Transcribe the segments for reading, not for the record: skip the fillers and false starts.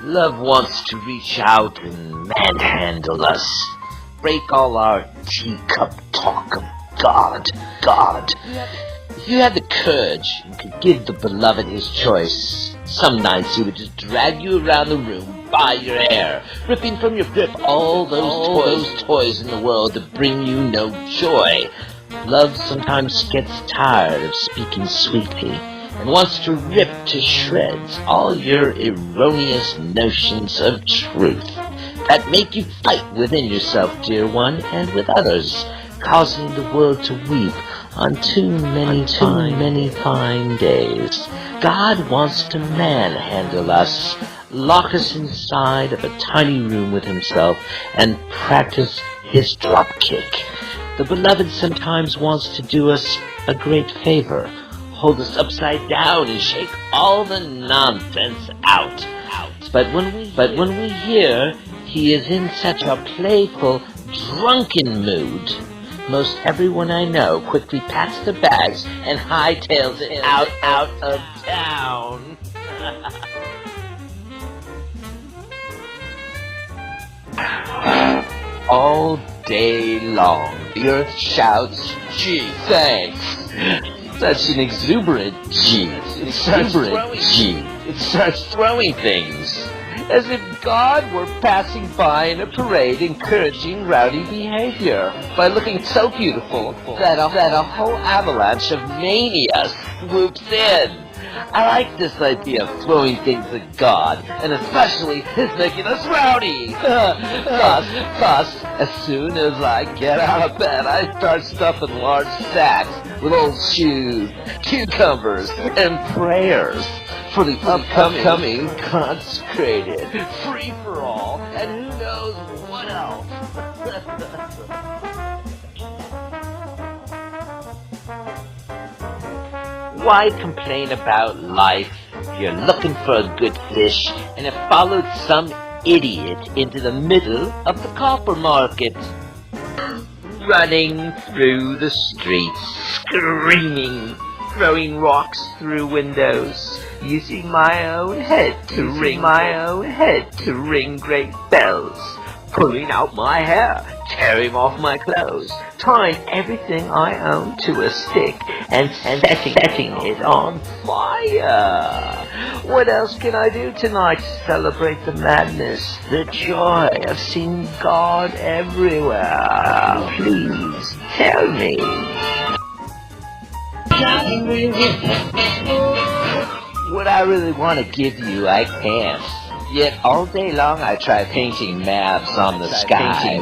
Love wants to reach out and manhandle us, break all our teacup talk of God. If you had the courage and could give the beloved his choice, some nights he would just drag you around the room by your hair, ripping from your grip all those toys in the world that bring you no joy. Love sometimes gets tired of speaking sweetly and wants to rip to shreds all your erroneous notions of truth that make you fight within yourself, dear one, and with others, causing the world to weep on too many fine days. God wants to manhandle us, lock us inside of a tiny room with himself, and practice his drop kick. The beloved sometimes wants to do us a great favor, hold us upside down and shake all the nonsense out. But when we hear he is in such a playful, drunken mood, most everyone I know quickly packs their bags and hightails it out of town. All day long, the earth shouts, "Gee, thanks." Such an exuberant gee. It starts throwing things, as if God were passing by in a parade encouraging rowdy behavior by looking so beautiful that a whole avalanche of mania swoops in. I like this idea of throwing things at God, and especially his making us rowdy. Thus, as soon as I get out of bed, I start stuffing large sacks with old shoes, cucumbers, and prayers for the upcoming consecrated free-for-all, and who knows what else. Why complain about life if you're looking for a good fish and have followed some idiot into the middle of the copper market? Running through the streets, screaming, throwing rocks through windows, using my own head to ring great bells, pulling out my hair, tearing off my clothes, tying everything I own to a stick, and setting it on fire. What else can I do tonight to celebrate the madness, the joy of seeing God everywhere? Please tell me. What I really want to give you, I can't. Yet all day long I try painting maps on the sky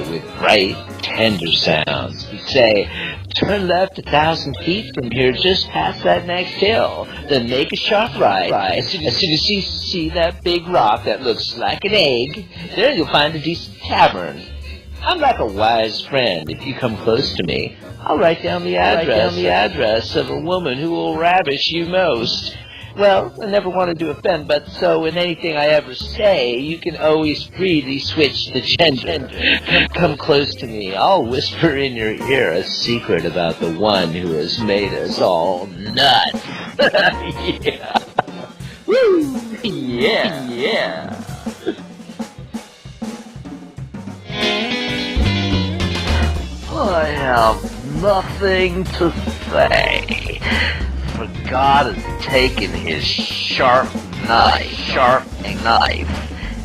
with bright, tender sounds. You say, turn left 1,000 feet from here just past that next hill, then make a sharp right. As soon as you see that big rock that looks like an egg, there you'll find a decent tavern. I'm like a wise friend. If you come close to me, I'll write down the address of a woman who will ravish you most. Well, I never wanted to offend, but so in anything I ever say, you can always freely switch the gender. Come close to me. I'll whisper in your ear a secret about the one who has made us all nuts. Yeah. Woo! Yeah. I have nothing to say. For God has taken his sharp knife,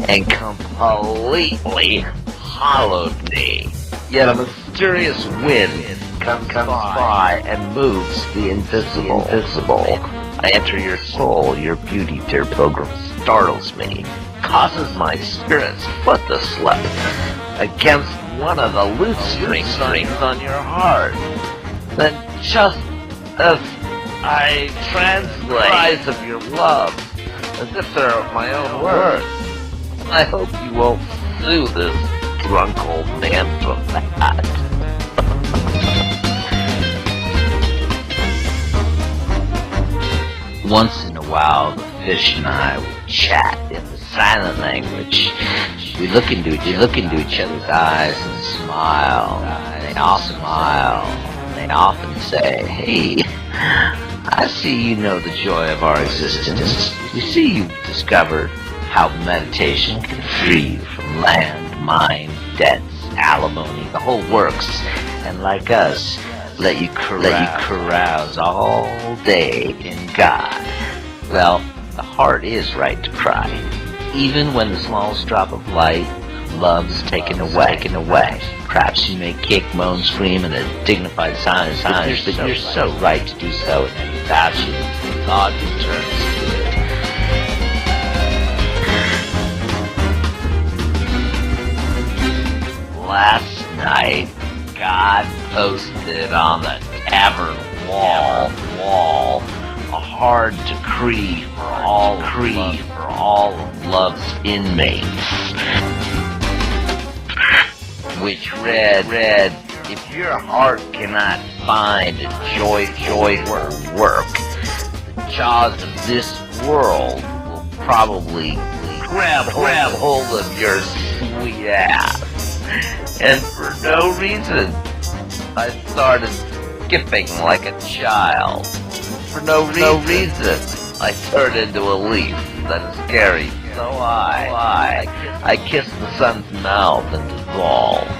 and completely hollowed me. Yet a mysterious wind comes by and moves the invisible. I enter your soul, your beauty, dear pilgrim, startles me, causes my spirit's foot to slip against one of the lute strings on your heart. Then just as I translate cries of your love as if they're my own words, I hope you won't sue this drunk old man for that. Once in a while, the fish and I will chat in the silent language. We look into each other's eyes and smile. They often say, "Hey, I see you know the joy of our existence. You see you've discovered how meditation can free you from land, mind, debts, alimony, the whole works, and like us, let you carouse all day in God. Well, the heart is right to cry, even when the smallest drop of light, love's taken away. Perhaps you may kick, moan, scream in a dignified silence, but you're so right to do so, and without you, God returns to it. Last night, God posted on the tavern wall a hard decree for all of love's inmates, which read, if your heart cannot find a joyful work, the jaws of this world will probably grab hold of your sweet ass. And for no reason, I started skipping like a child. For no reason, I turned into a leaf that is scary. So I kissed the sun's mouth and dissolved.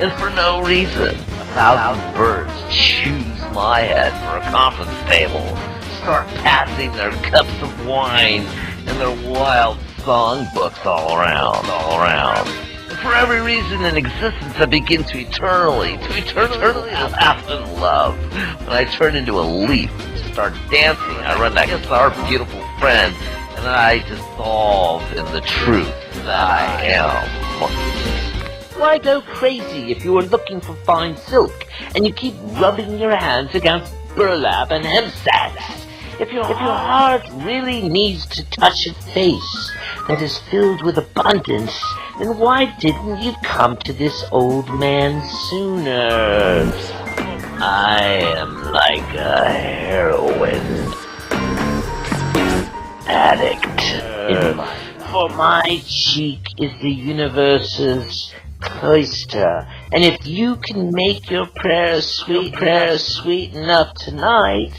And for no reason, 1,000 birds choose my head for a conference table, start passing their cups of wine and their wild songbooks all around. And for every reason in existence, I begin to eternally laugh and love. When I turn into a leaf and start dancing, I run back to our beautiful friend, and I dissolve in the truth that I am. Why go crazy if you are looking for fine silk, and you keep rubbing your hands against burlap and hemp sacks? If your heart really needs to touch a face that is filled with abundance, then why didn't you come to this old man sooner? I am like a heroin addict. For my cheek is the universe's cloister, and if you can make your prayers sweet enough tonight,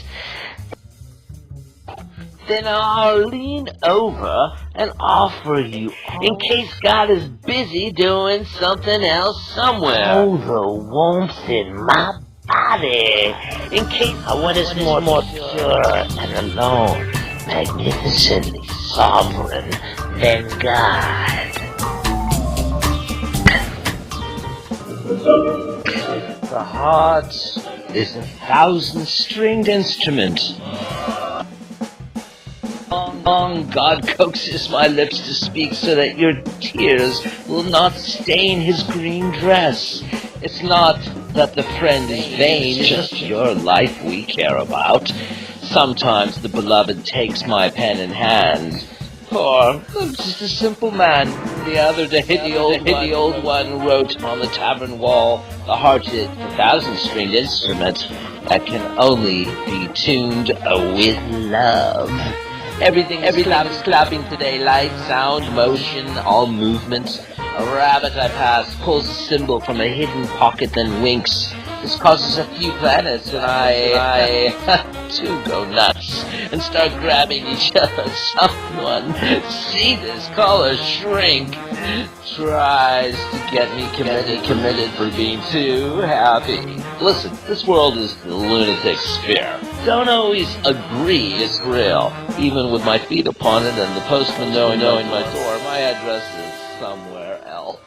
then I'll lean over and offer you, in case God is busy doing something else somewhere. Oh, the warmth in my body, in case what is more pure and alone, magnificently sovereign than God. The heart is a 1,000-stringed instrument. God coaxes my lips to speak so that your tears will not stain his green dress. It's not that the friend is vain, it's just your life we care about. Sometimes the beloved takes my pen in hand. For I'm just a simple man. The other day the old one wrote on the tavern wall, the heart is a 1,000-stringed instrument that can only be tuned with love. Everything is clapping today, light, sound, motion, all movement. A rabbit I pass pulls a symbol from a hidden pocket, then winks. This causes a few planets, and I too go nuts and start grabbing each other. Someone see this collar shrink. Tries to get me committed for being too happy. Listen, this world is the lunatic sphere. Don't always agree it's real. Even with my feet upon it and the postman knowing my door, my address is somewhere else.